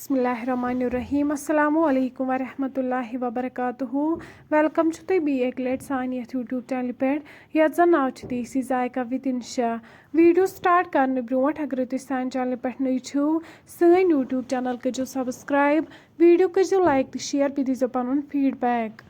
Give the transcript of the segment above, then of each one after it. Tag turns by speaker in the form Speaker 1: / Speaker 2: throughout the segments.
Speaker 1: बिस्मिल्लाहिर्रहमानिर्रहीम अस्सलामु अलैकुम वरहमतुल्लाहि वबरकातुहू वेलकम छु तुई बी एक लेट सान यथ यूट्यूब चैनल पे यथ जन नाव छु देसी जायका विद इंशा वीडियो स्टार्ट करने ब्रोट अगर तुम सान चैनल पे नई छु सन यूट्यूब चैनल करो सब्सक्राइब वीडियो करो लाइक तो शेयर भी दीजो पनुन फीडबैक।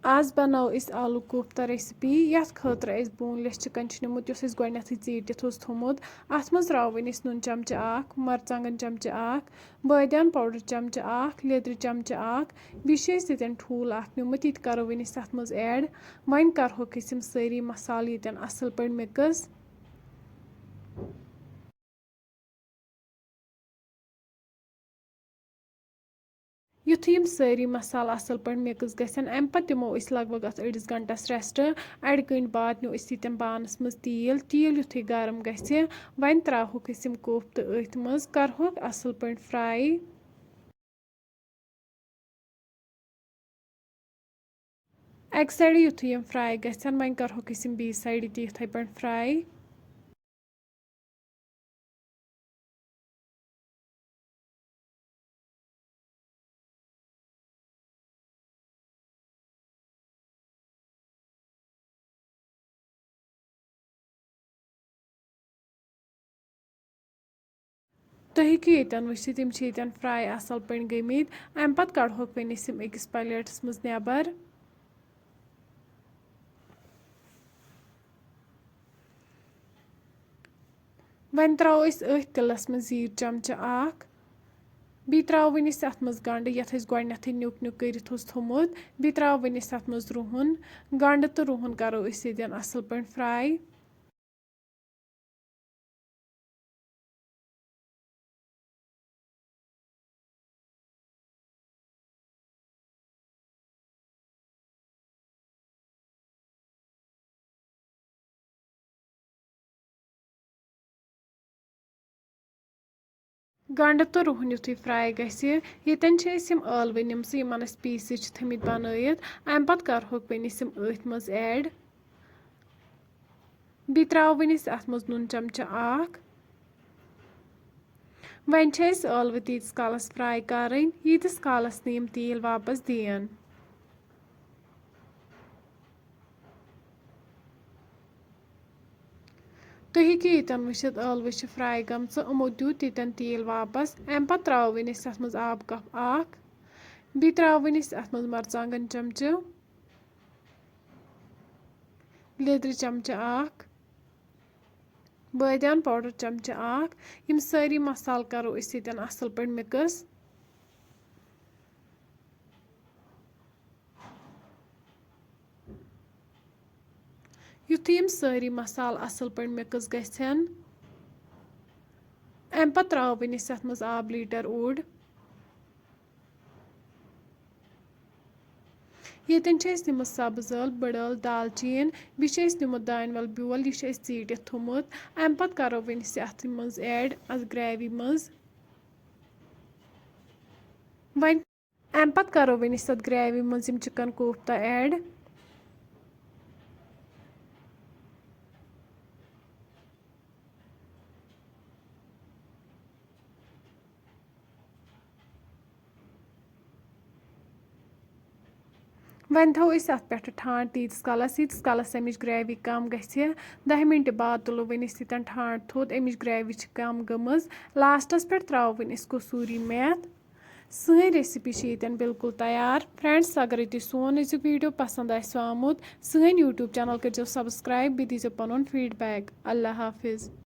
Speaker 1: आज बनाओ इस आलू कोफ्ता रेसिपी यथ खतर बोनलेस चिकन निमुत गोडनेथै चीटित थोमुत अथ मज त्रो नुन चमचे आख मरचांगन चमचे आख बादियान पाउडर चमचे आख लेदर चमचे आख बीन ठूल आख निमुत ये करो अथ मज ऐड वन करहोक सारी मसाल ये असल पे मिक्स। युथु यम सारी मसाल असल पे मिक्स गसन अम पत दिमो लगभग अत अड़िस घंटस रेस्ट अड़ गंट बाद नो यम पानस मज तील युथु गरम गि वन त्रोक यम कोफ्त अथ मज करहोक असल पे फ्राई। अक साइड युथु यम fry गसन one करहोक M B side ते पे फ्राई। तुम हेकु ये वुचित यम फ्राई असल पे गमित अम पत कड़होक वन यम अकिस प्लेटस मज नेबर। वन त्रो अथ तिलस मज जीर चमचे आख बी त्रो वन अत मज गंड यथ गोडनेथै न्युक न्युक करित थोमुत बी त्रो वन अत मज रुहन गंड तो रुहन करो असल पे फ्राई। गंड तो रुहन युथु फ्राई गम आलवन यमन पीस थमित बनत अम पत करहोक वन अथ मज ऐड बी त्रो वन अत मज नुन चमचे आख वन आलव तीस कालस फ्राई करें यीतिस कालस न तेल वापस दिन। तुम हेकु ये वुचित आलव फ्राई गमच यमो दुत ये तेल वापस अम पत त्रो वन अत मज आब कप आख बी त्रो वन अत मज मरचांगन चमचे लेदर चमचे आख बादियान पाउडर चमचे आख यम सारी मसाल करो असल पे मिक्स। युथु यम सारी मसाल असल पे मिक्स गसन अम पत त्रो वन अत मज आब लीटर ओड ये निमुत सब्ज ٲल बड़ ٲल दालचीन बी निमुत दान वल ब्योल यह चीटित थोमुत अम पत करो वन अत मज ऐड अत ग्रेवी मज वन अम पत करो वन अत ग्रेवी मज चिकन कोफ्ता ऐड। वन थो अत पे ठाण तीस कालस अमिच ग्रेवी कम गि 10 मिनट बाद तुलो वन ये ठाण थोद अमिच ग्रेवी कम गमज लास्टस पे त्रो वन कसूरी मेथ सन रेसिपी ये बिल्कुल तैयार। फ्रेंड्स अगर तुम सोन अजुक वीडियो पसंद आमुत सन यूट्यूब चैनल करो सब्सक्राइब भी दीजो पनुन फीडबैक। अल्लाह हाफिज।